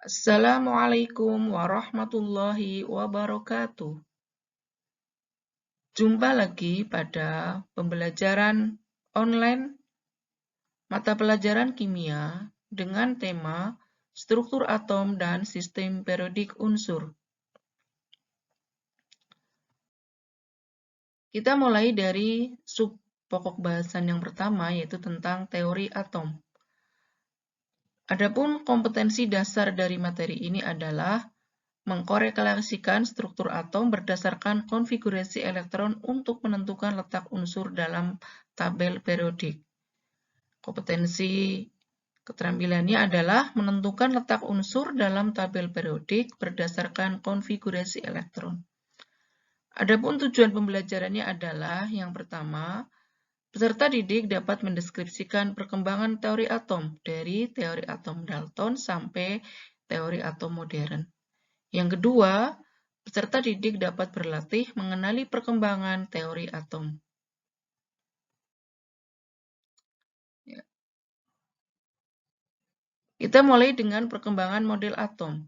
Assalamualaikum warahmatullahi wabarakatuh. Jumpa lagi pada pembelajaran online mata pelajaran kimia dengan tema struktur atom dan sistem periodik unsur. Kita mulai dari sub pokok bahasan yang pertama, yaitu tentang teori atom. Adapun kompetensi dasar dari materi ini adalah mengkorelasikan struktur atom berdasarkan konfigurasi elektron untuk menentukan letak unsur dalam tabel periodik. Kompetensi keterampilannya adalah menentukan letak unsur dalam tabel periodik berdasarkan konfigurasi elektron. Adapun tujuan pembelajarannya adalah yang pertama, peserta didik dapat mendeskripsikan perkembangan teori atom dari teori atom Dalton sampai teori atom modern. Yang kedua, peserta didik dapat berlatih mengenali perkembangan teori atom. Kita mulai dengan perkembangan model atom.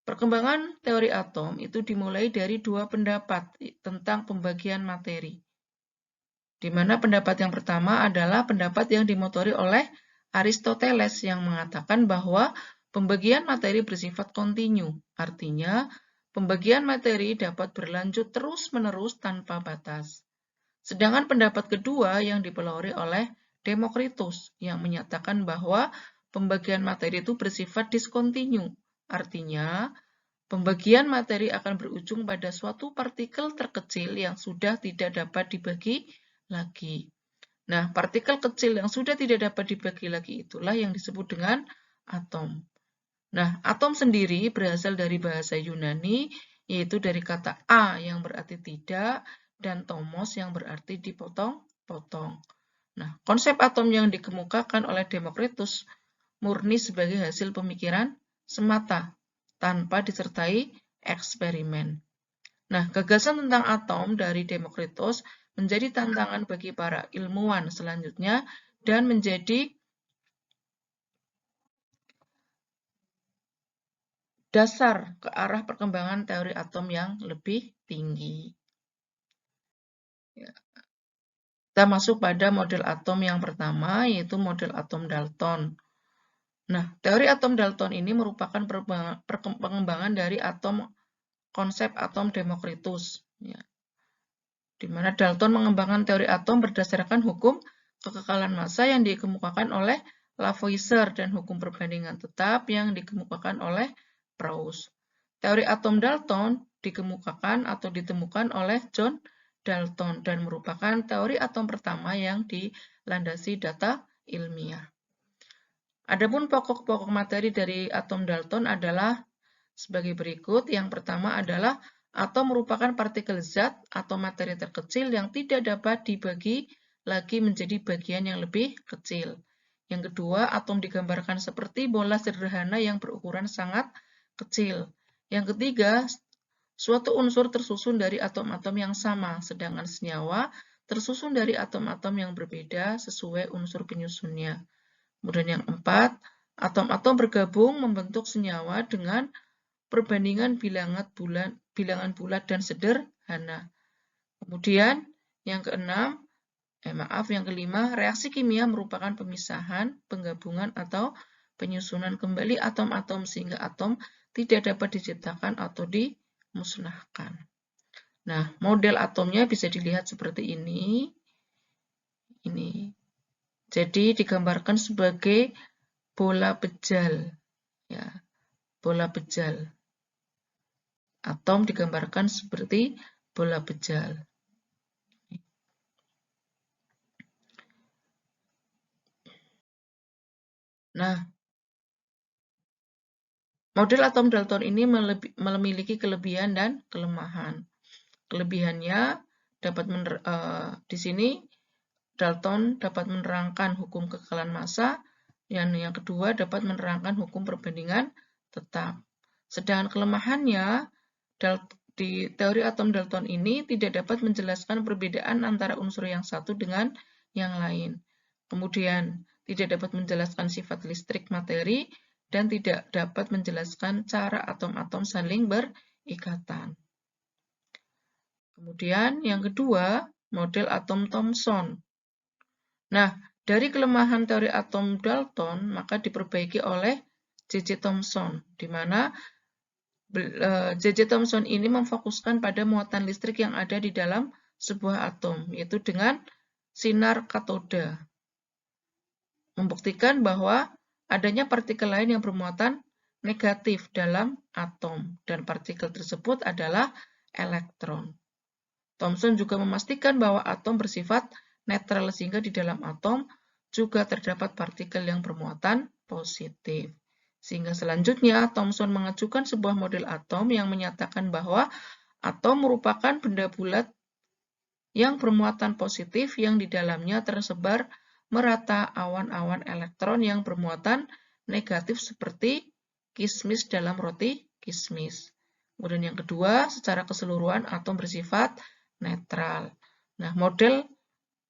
Perkembangan teori atom itu dimulai dari dua pendapat tentang pembagian materi. Di mana pendapat yang pertama adalah pendapat yang dimotori oleh Aristoteles yang mengatakan bahwa pembagian materi bersifat kontinu. Artinya, pembagian materi dapat berlanjut terus-menerus tanpa batas. Sedangkan pendapat kedua yang dipelopori oleh Demokritus yang menyatakan bahwa pembagian materi itu bersifat diskontinu. Artinya, pembagian materi akan berujung pada suatu partikel terkecil yang sudah tidak dapat dibagi lagi. Nah, partikel kecil yang sudah tidak dapat dibagi lagi itulah yang disebut dengan atom. Nah, atom sendiri berasal dari bahasa Yunani, yaitu dari kata a yang berarti tidak, dan tomos yang berarti dipotong-potong. Nah, konsep atom yang dikemukakan oleh Demokritus murni sebagai hasil pemikiran semata, tanpa disertai eksperimen. Nah, gagasan tentang atom dari Demokritus menjadi tantangan bagi para ilmuwan selanjutnya dan menjadi dasar ke arah perkembangan teori atom yang lebih tinggi. Kita masuk pada model atom yang pertama, yaitu model atom Dalton. Nah, teori atom Dalton ini merupakan pengembangan dari konsep atom Demokritus. Di mana Dalton mengembangkan teori atom berdasarkan hukum kekekalan massa yang dikemukakan oleh Lavoisier dan hukum perbandingan tetap yang dikemukakan oleh Proust. Teori atom Dalton dikemukakan atau ditemukan oleh John Dalton dan merupakan teori atom pertama yang dilandasi data ilmiah. Adapun pokok-pokok materi dari atom Dalton adalah sebagai berikut. Yang pertama adalah atom merupakan partikel zat atau materi terkecil yang tidak dapat dibagi lagi menjadi bagian yang lebih kecil. Yang kedua, atom digambarkan seperti bola sederhana yang berukuran sangat kecil. Yang ketiga, suatu unsur tersusun dari atom-atom yang sama, sedangkan senyawa tersusun dari atom-atom yang berbeda sesuai unsur penyusunnya. Kemudian yang keempat, atom-atom bergabung membentuk senyawa dengan perbandingan bilangan bulat dan sederhana. Kemudian yang kelima, reaksi kimia merupakan pemisahan, penggabungan atau penyusunan kembali atom-atom sehingga atom tidak dapat diciptakan atau dimusnahkan. Nah, model atomnya bisa dilihat seperti ini. Jadi digambarkan sebagai bola pejal, ya, bola pejal. Atom digambarkan seperti bola pejal. Nah, model atom Dalton ini memiliki kelebihan dan kelemahan. Kelebihannya di sini Dalton dapat menerangkan hukum kekekalan massa, dan yang kedua dapat menerangkan hukum perbandingan tetap. Sedangkan kelemahannya di teori atom Dalton ini tidak dapat menjelaskan perbedaan antara unsur yang satu dengan yang lain. Kemudian tidak dapat menjelaskan sifat listrik materi dan tidak dapat menjelaskan cara atom-atom saling berikatan. Kemudian yang kedua, model atom Thomson. Nah, dari kelemahan teori atom Dalton, maka diperbaiki oleh J.J. Thomson, di mana J.J. Thomson ini memfokuskan pada muatan listrik yang ada di dalam sebuah atom, yaitu dengan sinar katoda. Membuktikan bahwa adanya partikel lain yang bermuatan negatif dalam atom, dan partikel tersebut adalah elektron. Thomson juga memastikan bahwa atom bersifat netral sehingga di dalam atom juga terdapat partikel yang bermuatan positif. Sehingga selanjutnya Thomson mengajukan sebuah model atom yang menyatakan bahwa atom merupakan benda bulat yang bermuatan positif yang di dalamnya tersebar merata awan-awan elektron yang bermuatan negatif seperti kismis dalam roti kismis. Kemudian yang kedua, secara keseluruhan atom bersifat netral. Nah, model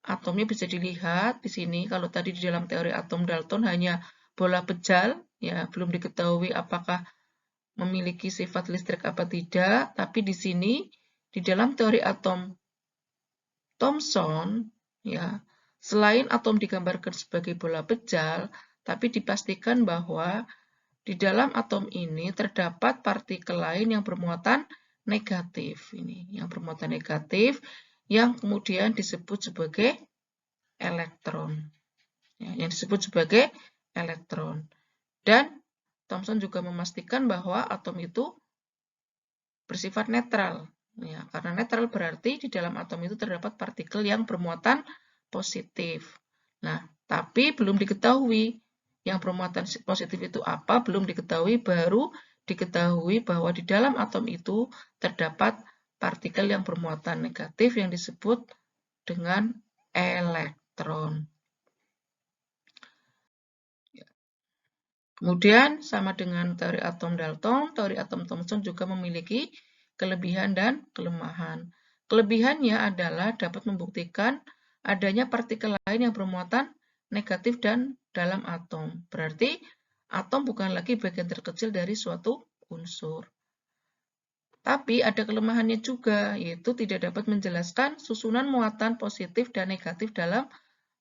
atomnya bisa dilihat di sini. Kalau tadi di dalam teori atom Dalton hanya bola pejal, ya belum diketahui apakah memiliki sifat listrik apa tidak. Tapi di sini di dalam teori atom Thomson, ya selain atom digambarkan sebagai bola pejal, tapi dipastikan bahwa di dalam atom ini terdapat partikel lain yang bermuatan negatif. Ini yang bermuatan negatif yang kemudian disebut sebagai elektron. Ya, yang disebut sebagai elektron. Dan Thomson juga memastikan bahwa atom itu bersifat netral. Ya, karena netral berarti di dalam atom itu terdapat partikel yang bermuatan positif. Nah, tapi belum diketahui yang bermuatan positif itu apa, belum diketahui, baru diketahui bahwa di dalam atom itu terdapat partikel yang bermuatan negatif yang disebut dengan elektron. Kemudian, sama dengan teori atom Dalton, teori atom Thomson juga memiliki kelebihan dan kelemahan. Kelebihannya adalah dapat membuktikan adanya partikel lain yang bermuatan negatif dan dalam atom. Berarti atom bukan lagi bagian terkecil dari suatu unsur. Tapi ada kelemahannya juga, yaitu tidak dapat menjelaskan susunan muatan positif dan negatif dalam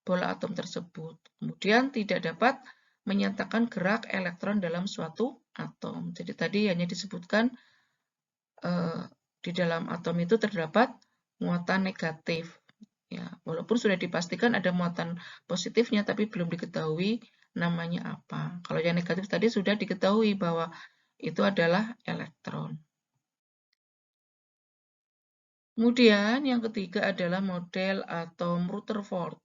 bola atom tersebut. Kemudian tidak dapat menyatakan gerak elektron dalam suatu atom. Jadi tadi hanya disebutkan di dalam atom itu terdapat muatan negatif. Ya, walaupun sudah dipastikan ada muatan positifnya, tapi belum diketahui namanya apa. Kalau yang negatif tadi sudah diketahui bahwa itu adalah elektron. Kemudian yang ketiga adalah model atom Rutherford.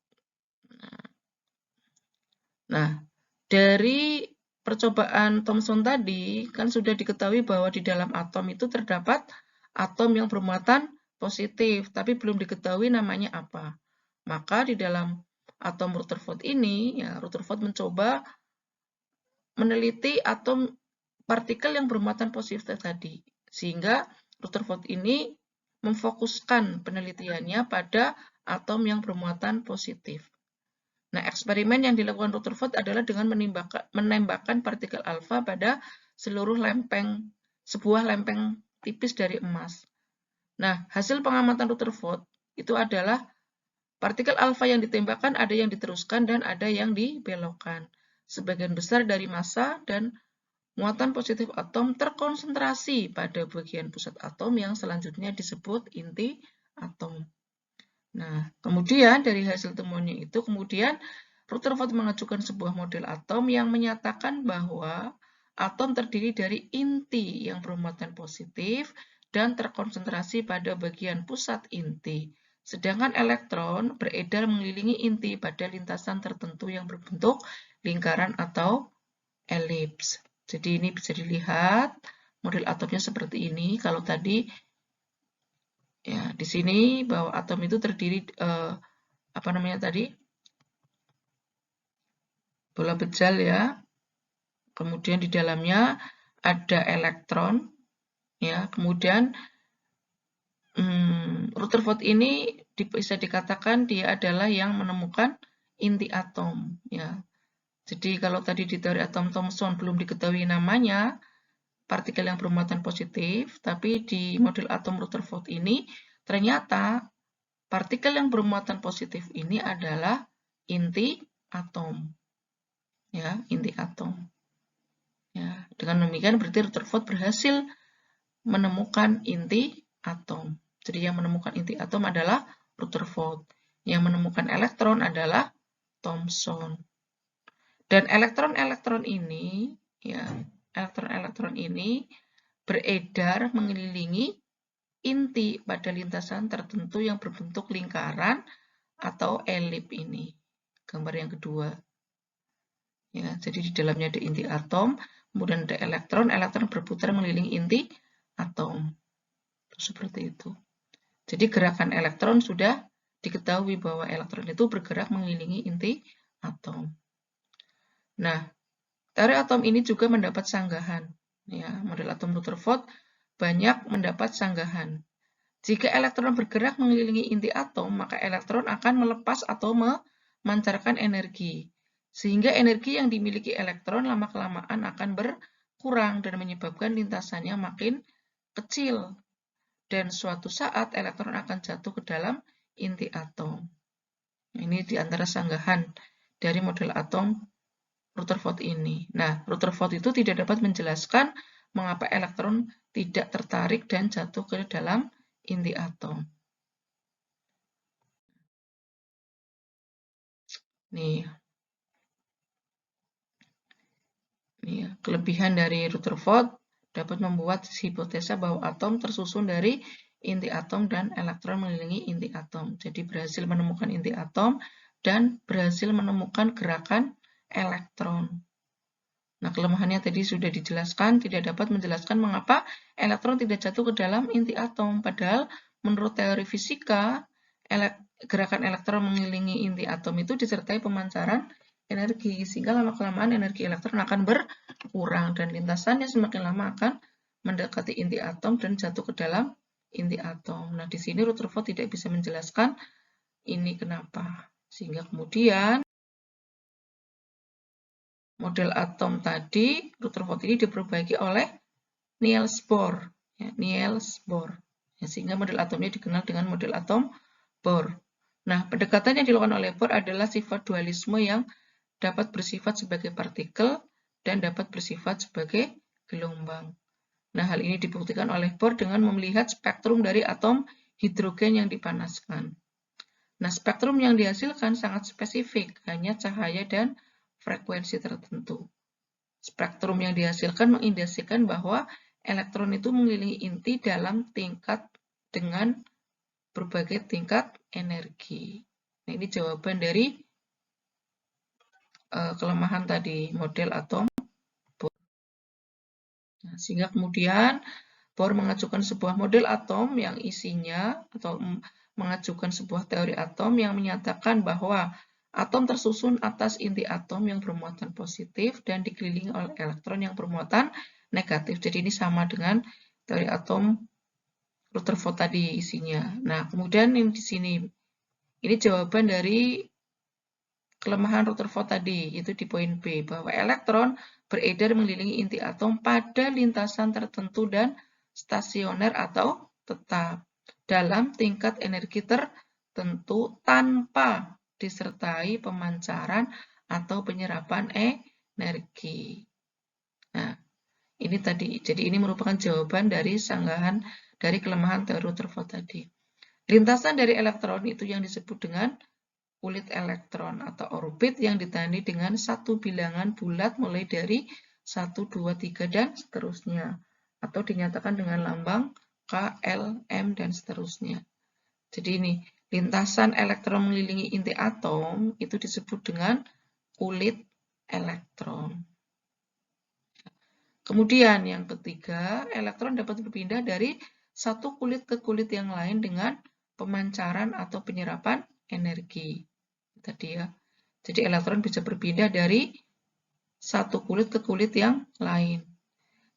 Nah, dari percobaan Thomson tadi, kan sudah diketahui bahwa di dalam atom itu terdapat atom yang bermuatan positif, tapi belum diketahui namanya apa. Maka di dalam atom Rutherford ini, ya, Rutherford mencoba meneliti atom partikel yang bermuatan positif tadi. Sehingga Rutherford ini memfokuskan penelitiannya pada atom yang bermuatan positif. Nah, eksperimen yang dilakukan Rutherford adalah dengan menembakkan partikel alfa pada seluruh sebuah lempeng tipis dari emas. Nah, hasil pengamatan Rutherford itu adalah partikel alfa yang ditembakkan ada yang diteruskan dan ada yang dibelokkan. Sebagian besar dari massa dan muatan positif atom terkonsentrasi pada bagian pusat atom yang selanjutnya disebut inti atom. Nah, kemudian dari hasil temuannya itu, kemudian Rutherford mengajukan sebuah model atom yang menyatakan bahwa atom terdiri dari inti yang bermuatan positif dan terkonsentrasi pada bagian pusat inti. Sedangkan elektron beredar mengelilingi inti pada lintasan tertentu yang berbentuk lingkaran atau elips. Jadi ini bisa dilihat model atomnya seperti ini. Kalau tadi ya, di sini bahwa atom itu terdiri apa namanya tadi? Bola bejal ya. Kemudian di dalamnya ada elektron ya. Kemudian Rutherford ini bisa dikatakan dia adalah yang menemukan inti atom ya. Jadi kalau tadi di teori atom Thomson belum diketahui namanya, partikel yang bermuatan positif, tapi di model atom Rutherford ini ternyata partikel yang bermuatan positif ini adalah inti atom. Ya, inti atom. Ya, dengan demikian berarti Rutherford berhasil menemukan inti atom. Jadi yang menemukan inti atom adalah Rutherford. Yang menemukan elektron adalah Thomson. Dan elektron-elektron ini, ya, elektron-elektron ini beredar mengelilingi inti pada lintasan tertentu yang berbentuk lingkaran atau elip ini. Gambar yang kedua. Ya, jadi di dalamnya ada inti atom, kemudian ada elektron, elektron berputar mengelilingi inti atom. Seperti itu. Jadi gerakan elektron sudah diketahui bahwa elektron itu bergerak mengelilingi inti atom. Nah, teori atom ini juga mendapat sanggahan. Ya, model atom Rutherford banyak mendapat sanggahan. Jika elektron bergerak mengelilingi inti atom, maka elektron akan melepas atau memancarkan energi. Sehingga energi yang dimiliki elektron lama-kelamaan akan berkurang dan menyebabkan lintasannya makin kecil. Dan suatu saat elektron akan jatuh ke dalam inti atom. Ini di antara sanggahan dari model atom Rutherford ini. Nah, Rutherford itu tidak dapat menjelaskan mengapa elektron tidak tertarik dan jatuh ke dalam inti atom. Nih ya, kelebihan dari Rutherford dapat membuat hipotesa bahwa atom tersusun dari inti atom dan elektron mengelilingi inti atom. Jadi berhasil menemukan inti atom dan berhasil menemukan gerakan elektron. Nah, kelemahannya tadi sudah dijelaskan, tidak dapat menjelaskan mengapa elektron tidak jatuh ke dalam inti atom. Padahal menurut teori fisika, gerakan elektron mengelilingi inti atom itu disertai pemancaran energi, sehingga lama-kelamaan energi elektron akan berkurang dan lintasannya semakin lama akan mendekati inti atom dan jatuh ke dalam inti atom. Nah, di sini Rutherford tidak bisa menjelaskan ini kenapa. Sehingga kemudian model atom tadi, Rutherford ini diperbaiki oleh Niels Bohr. Ya, Niels Bohr. Ya, sehingga model atomnya dikenal dengan model atom Bohr. Nah, pendekatan yang dilakukan oleh Bohr adalah sifat dualisme yang dapat bersifat sebagai partikel dan dapat bersifat sebagai gelombang. Nah, hal ini dibuktikan oleh Bohr dengan melihat spektrum dari atom hidrogen yang dipanaskan. Nah, spektrum yang dihasilkan sangat spesifik, hanya cahaya dan frekuensi tertentu. Spektrum yang dihasilkan mengindikasikan bahwa elektron itu mengelilingi inti dalam tingkat dengan berbagai tingkat energi. Nah, ini jawaban dari kelemahan tadi model atom Bohr. Nah, sehingga kemudian Bohr mengajukan sebuah model atom yang isinya atau mengajukan sebuah teori atom yang menyatakan bahwa atom tersusun atas inti atom yang bermuatan positif dan dikelilingi oleh elektron yang bermuatan negatif. Jadi ini sama dengan teori atom Rutherford tadi isinya. Nah, kemudian yang di sini ini jawaban dari kelemahan Rutherford tadi, itu di poin B, bahwa elektron beredar mengelilingi inti atom pada lintasan tertentu dan stasioner atau tetap dalam tingkat energi tertentu tanpa disertai pemancaran atau penyerapan energi. Nah, ini tadi. Jadi ini merupakan jawaban dari sanggahan dari kelemahan teori Rutherford tadi. Lintasan dari elektron itu yang disebut dengan kulit elektron atau orbit yang ditandai dengan satu bilangan bulat mulai dari 1, 2, 3, dan seterusnya. Atau dinyatakan dengan lambang K, L, M, dan seterusnya. Jadi ini, lintasan elektron mengelilingi inti atom itu disebut dengan kulit elektron. Kemudian yang ketiga, elektron dapat berpindah dari satu kulit ke kulit yang lain dengan pemancaran atau penyerapan energi. Tadi ya. Jadi elektron bisa berpindah dari satu kulit ke kulit yang lain.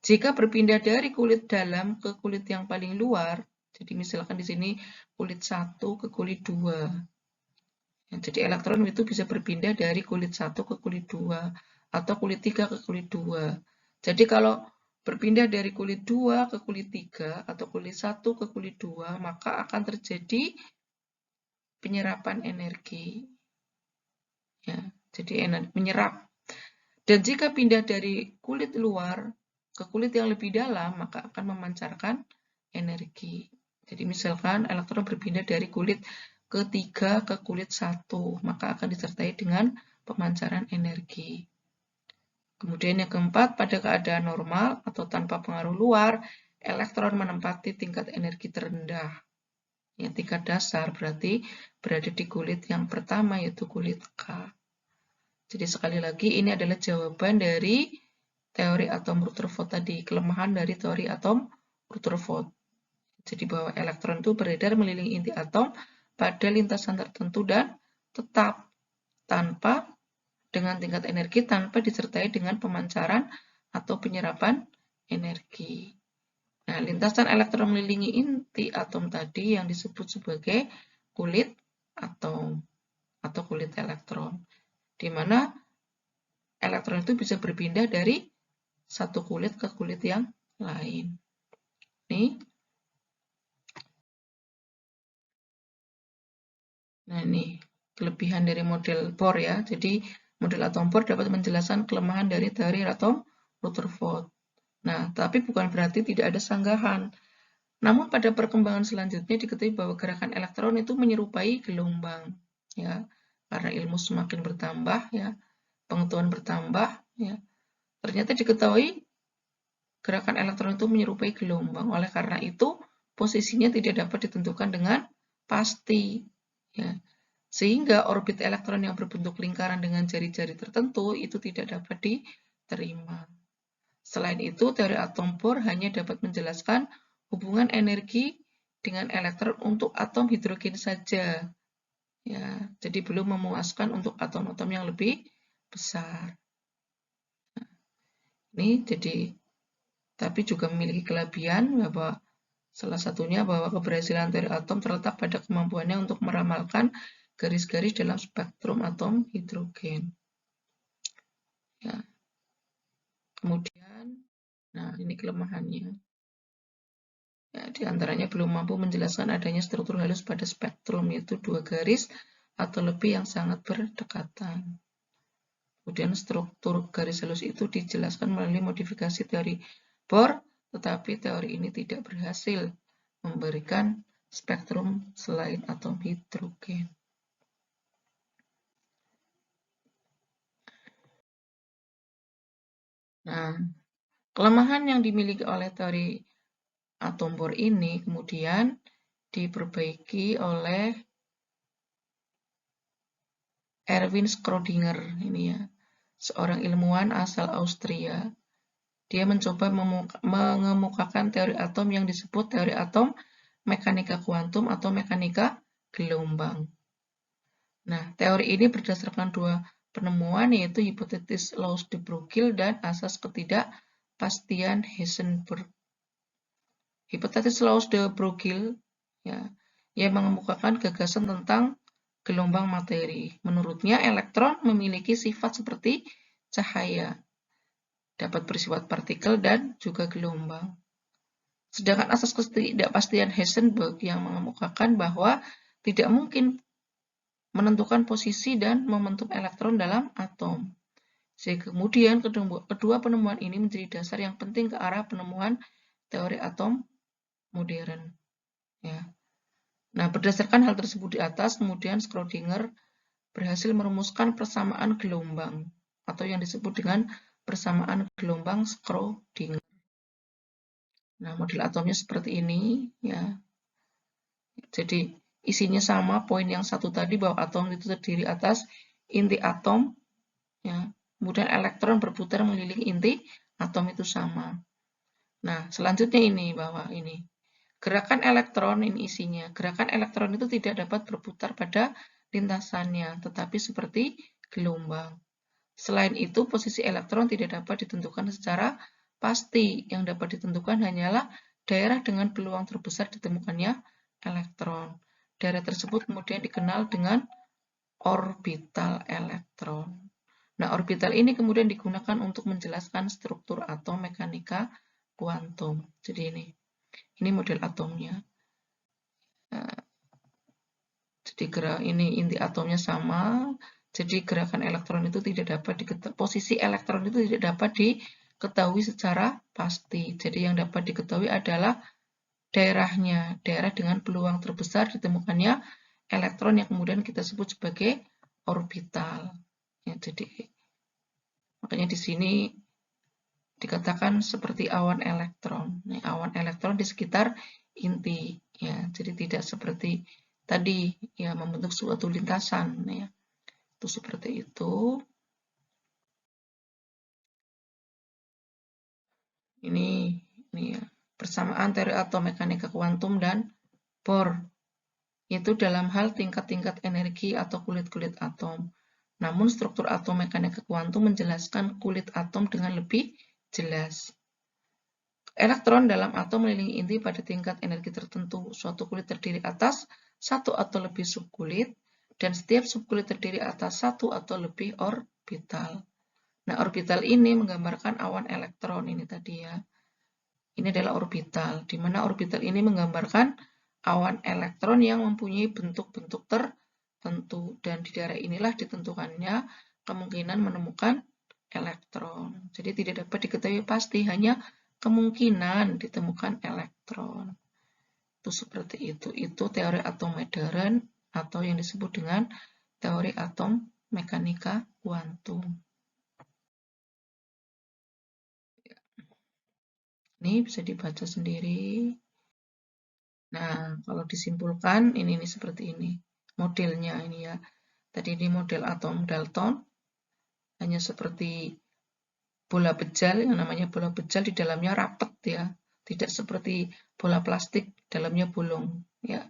Jika berpindah dari kulit dalam ke kulit yang paling luar, jadi misalkan di sini kulit 1 ke kulit 2. Ya, jadi elektron itu bisa berpindah dari kulit 1 ke kulit 2 atau kulit 3 ke kulit 2. Jadi kalau berpindah dari kulit 2 ke kulit 3 atau kulit 1 ke kulit 2, maka akan terjadi penyerapan energi. Ya, jadi menyerap. Dan jika pindah dari kulit luar ke kulit yang lebih dalam, maka akan memancarkan energi. Jadi misalkan elektron berpindah dari kulit ketiga ke kulit 1, maka akan disertai dengan pemancaran energi. Kemudian yang keempat, pada keadaan normal atau tanpa pengaruh luar, elektron menempati tingkat energi terendah. Yang tingkat dasar berarti berada di kulit yang pertama, yaitu kulit K. Jadi sekali lagi ini adalah jawaban dari teori atom Rutherford tadi, kelemahan dari teori atom Rutherford. Jadi bahwa elektron itu beredar mengelilingi inti atom pada lintasan tertentu dan tetap dengan tingkat energi tanpa disertai dengan pemancaran atau penyerapan energi. Nah, lintasan elektron mengelilingi inti atom tadi yang disebut sebagai kulit atom atau kulit elektron, di mana elektron itu bisa berpindah dari satu kulit ke kulit yang lain. Nih. Nah, ini kelebihan dari model Bohr ya. Jadi, model atom Bohr dapat menjelaskan kelemahan dari teori atom Rutherford. Nah, tapi bukan berarti tidak ada sanggahan. Namun pada perkembangan selanjutnya diketahui bahwa gerakan elektron itu menyerupai gelombang, ya. Karena ilmu semakin bertambah, ya, pengetahuan bertambah, ya. Ternyata diketahui gerakan elektron itu menyerupai gelombang. Oleh karena itu, posisinya tidak dapat ditentukan dengan pasti, ya. Sehingga orbit elektron yang berbentuk lingkaran dengan jari-jari tertentu itu tidak dapat diterima. Selain itu, teori atom Bohr hanya dapat menjelaskan hubungan energi dengan elektron untuk atom hidrogen saja. Ya, jadi belum memuaskan untuk atom-atom yang lebih besar. Nah, ini jadi tapi juga memiliki kelebihan bahwa salah satunya bahwa keberhasilan teori atom terletak pada kemampuannya untuk meramalkan garis-garis dalam spektrum atom hidrogen. Ya. Kemudian, nah ini kelemahannya. Ya, di antaranya belum mampu menjelaskan adanya struktur halus pada spektrum, yaitu 2 garis atau lebih yang sangat berdekatan. Kemudian struktur garis halus itu dijelaskan melalui modifikasi teori Bohr, tetapi teori ini tidak berhasil memberikan spektrum selain atom hidrogen. Nah, kelemahan yang dimiliki oleh teori atom Bohr ini kemudian diperbaiki oleh Erwin Schrödinger, ini ya, seorang ilmuwan asal Austria. Dia mencoba mengemukakan teori atom yang disebut teori atom mekanika kuantum atau mekanika gelombang. Nah, teori ini berdasarkan 2 penemuan, yaitu hipotesis Laws de Broglie dan asas ketidakpastian Heisenberg. Hipotesis Laws de Broglie, ya, yang mengemukakan gagasan tentang gelombang materi. Menurutnya, elektron memiliki sifat seperti cahaya, dapat bersifat partikel dan juga gelombang. Sedangkan asas ketidakpastian Heisenberg yang mengemukakan bahwa tidak mungkin menentukan posisi dan momentum elektron dalam atom. Sehingga kemudian kedua penemuan ini menjadi dasar yang penting ke arah penemuan teori atom modern. Ya. Nah, berdasarkan hal tersebut di atas, kemudian Schrödinger berhasil merumuskan persamaan gelombang atau yang disebut dengan persamaan gelombang Schrödinger. Nah, model atomnya seperti ini, ya. Jadi isinya sama, poin yang satu tadi bahwa atom itu terdiri atas inti atom, ya. Kemudian elektron berputar mengelilingi inti atom itu sama. Nah, selanjutnya ini bahwa ini gerakan elektron, ini isinya. Gerakan elektron itu tidak dapat berputar pada lintasannya, tetapi seperti gelombang. Selain itu, posisi elektron tidak dapat ditentukan secara pasti. Yang dapat ditentukan hanyalah daerah dengan peluang terbesar ditemukannya elektron. Daerah tersebut kemudian dikenal dengan orbital elektron. Nah, orbital ini kemudian digunakan untuk menjelaskan struktur atom mekanika kuantum. Jadi ini model atomnya. Nah, jadi ini inti atomnya sama. Jadi gerakan elektron itu tidak dapat diketahui, posisi elektron itu tidak dapat diketahui secara pasti. Jadi yang dapat diketahui adalah daerahnya, daerah dengan peluang terbesar ditemukannya elektron yang kemudian kita sebut sebagai orbital. Ya, jadi makanya di sini dikatakan seperti awan elektron. Nah, awan elektron di sekitar inti, ya. Jadi tidak seperti tadi, ya, membentuk suatu lintasan, ya. Itu seperti itu. Ini ya, persamaan teori atom mekanika kuantum dan Bohr. Itu dalam hal tingkat-tingkat energi atau kulit-kulit atom. Namun struktur atom mekanika kuantum menjelaskan kulit atom dengan lebih jelas. Elektron dalam atom mengelilingi inti pada tingkat energi tertentu. Suatu kulit terdiri atas satu atau lebih subkulit, dan setiap subkulit terdiri atas satu atau lebih orbital. Nah, orbital ini menggambarkan awan elektron ini tadi, ya. Ini adalah orbital, di mana orbital ini menggambarkan awan elektron yang mempunyai bentuk-bentuk tertentu, dan di daerah inilah ditentukannya kemungkinan menemukan elektron. Jadi tidak dapat diketahui pasti, hanya kemungkinan ditemukan elektron. Itu seperti itu. Itu teori atom modern atau yang disebut dengan teori atom mekanika kuantum. Ini bisa dibaca sendiri. Nah, kalau disimpulkan ini seperti ini. Modelnya ini, ya. Tadi ini model atom Dalton. Hanya seperti bola bejal, yang namanya bola bejal di dalamnya rapat, ya. Tidak seperti bola plastik dalamnya bolong, ya.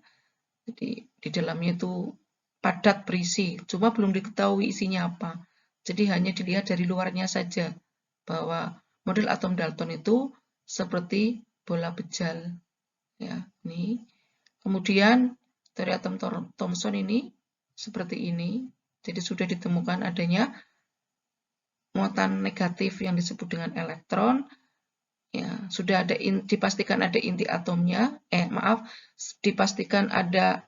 Jadi di dalamnya itu padat berisi, cuma belum diketahui isinya apa. Jadi hanya dilihat dari luarnya saja bahwa model atom Dalton itu seperti bola bejal, ya. Ini kemudian teori atom Thomson ini seperti ini. Jadi sudah ditemukan adanya muatan negatif yang disebut dengan elektron, ya. Sudah dipastikan ada inti atomnya, dipastikan ada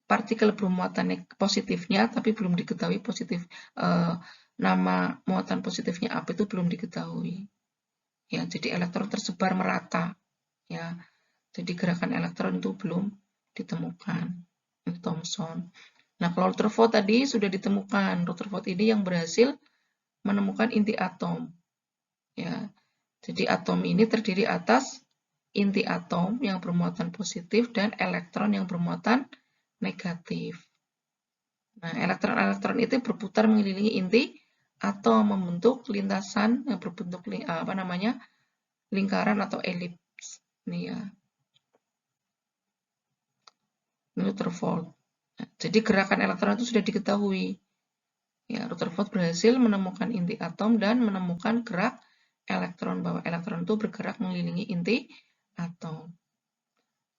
partikel bermuatan positifnya, tapi belum diketahui nama muatan positifnya apa, itu belum diketahui, ya. Jadi elektron tersebar merata, ya. Jadi gerakan elektron itu belum ditemukan. Ini Thomson. Nah, kalau Rutherford tadi sudah ditemukan. Rutherford ini yang berhasil menemukan inti atom, ya. Jadi atom ini terdiri atas inti atom yang bermuatan positif dan elektron yang bermuatan negatif. Nah, elektron-elektron itu berputar mengelilingi inti atau membentuk lintasan yang berbentuk lingkaran atau elips. Ini, ya. Ini Rutherford. Nah, jadi gerakan elektron itu sudah diketahui. Ya, Rutherford berhasil menemukan inti atom dan menemukan gerak elektron, bahwa elektron itu bergerak mengelilingi inti atom.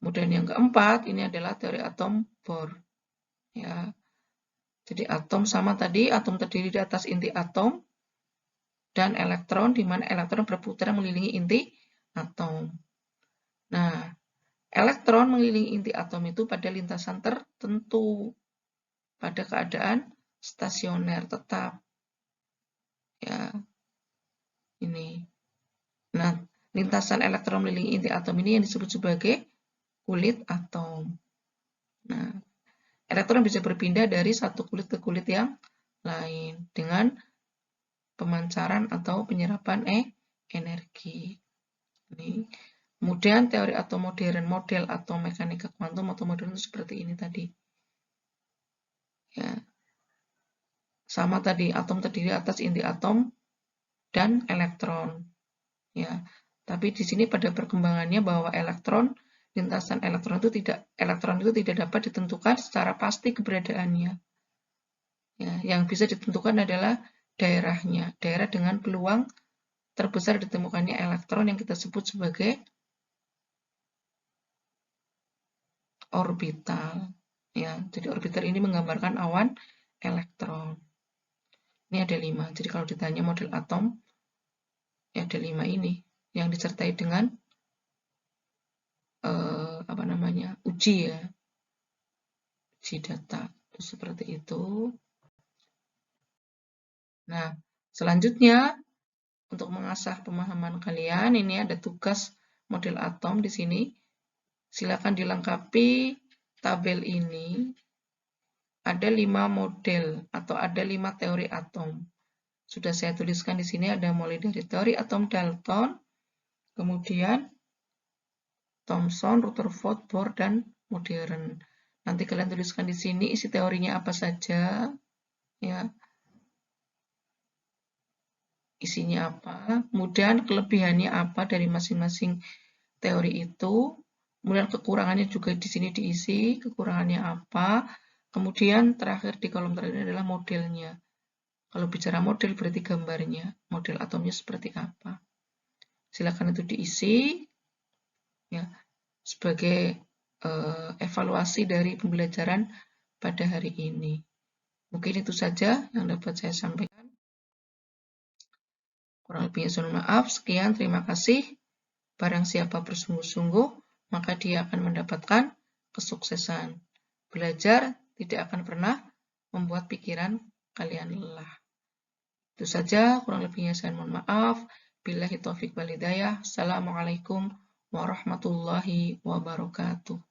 Kemudian yang keempat, ini adalah teori atom Bohr, ya. Jadi atom sama tadi, atom terdiri di atas inti atom dan elektron, di mana elektron berputar mengelilingi inti atom. Nah, elektron mengelilingi inti atom itu pada lintasan tertentu, pada keadaan stasioner tetap, ya. Ini. Nah, lintasan elektron mengelilingi inti atom ini yang disebut sebagai kulit atom. Nah, elektron bisa berpindah dari satu kulit ke kulit yang lain dengan pemancaran atau penyerapan energi. Ini. Kemudian teori atom modern, model atom mekanika kuantum atau modern itu seperti ini tadi. Ya. Sama tadi, atom terdiri atas inti atom dan elektron. Ya. Tapi di sini pada perkembangannya bahwa lintasan elektron itu tidak dapat ditentukan secara pasti keberadaannya. Ya, yang bisa ditentukan adalah daerahnya, daerah dengan peluang terbesar ditemukannya elektron yang kita sebut sebagai orbital. Ya, jadi orbital ini menggambarkan awan elektron. Ini ada 5. Jadi kalau ditanya model atom, ya ada 5 ini yang disertai dengan uji ya, uji data. Itu seperti itu. Nah, selanjutnya untuk mengasah pemahaman kalian, ini ada tugas model atom di sini. Silakan dilengkapi tabel ini. Ada 5 model atau ada 5 teori atom. Sudah saya tuliskan di sini, ada mulai dari teori atom Dalton, kemudian Thomson, Rutherford, Bohr, dan modern. Nanti kalian tuliskan di sini isi teorinya apa saja, ya, isinya apa, kemudian kelebihannya apa dari masing-masing teori itu, kemudian kekurangannya juga di sini diisi, kekurangannya apa, kemudian terakhir di kolom terakhir adalah modelnya. Kalau bicara model berarti gambarnya, model atomnya seperti apa. Silakan itu diisi ya sebagai evaluasi dari pembelajaran pada hari ini. Mungkin itu saja yang dapat saya sampaikan. Kurang lebihnya saya mohon maaf. Sekian, terima kasih. Barang siapa bersungguh-sungguh, maka dia akan mendapatkan kesuksesan. Belajar tidak akan pernah membuat pikiran kalian lelah. Itu saja, kurang lebihnya saya mohon maaf. Billahi taufiq wal hidayah. Assalamualaikum warahmatullahi wabarakatuh.